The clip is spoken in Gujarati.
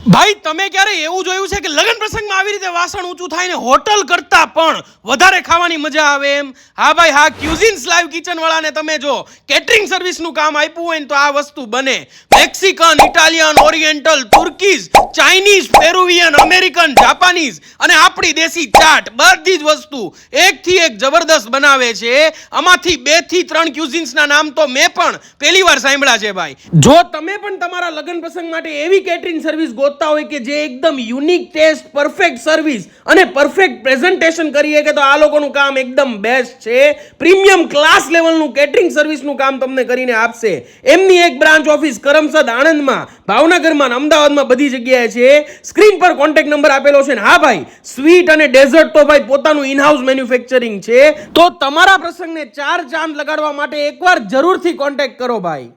ભાઈ તમે ક્યારે એવું જોયું છે કે લગ્ન પ્રસંગમાં આવી રીતે વાસણ ઊંચું થાય ને હોટલ કરતા પણ વધારે ખાવાની મજા આવે એમ? હા ભાઈ હા, ક્યુઝિન્સ લાઈવ કિચન વાળાને તમે જો કેટરિંગ સર્વિસનું કામ આપ્યું હોય ને તો આ વસ્તુ બને. Mexican, Italian, oriental, Turkish, Chinese, Peruvian, American, Japanese અને આપણી દેશી ચાટ બધી જ વસ્તુ એકથી એક જબરદસ્ત બનાવે છે. આમાંથી 2 થી 3 ક્યુઝિન્સના નામ તો મેં પણ પહેલીવાર સાંભળ્યા છે ભાઈ. જો તમે પણ તમારા લગ્ન પ્રસંગ માટે એવી કેટરિંગ સર્વિસ ગોતતા હોય કે જે એકદમ યુનિક ટેસ્ટ, પરફેક્ટ સર્વિસ અને પરફેક્ટ પ્રેઝન્ટેશન કરીએ કે તો આ લોકોનું કામ એકદમ બેસ્ટ છે. પ્રીમિયમ ક્લાસ લેવલનું કેટરિંગ સર્વિસનું કામ તમને કરીને આપશે. એમની એક બ્રાન્ચ ઓફિસ કરમસદ આણંદમાં, ભાવનગરમાં, અમદાવાદમાં બધી જગ્યાએ છે. સ્ક્રીન પર કોન્ટેક્ટ નંબર આપેલો છે ને હા ભાઈ, સ્વીટ અને ડેઝર્ટ તો ભાઈ પોતાનું ઇનહાઉસ મેન્યુફેક્ચરિંગ છે. તો તમારા પ્રસંગને 4 ચાંદ લગાડવા માટે એકવાર જરૂરથી કોન્ટેક્ટ કરો ભાઈ.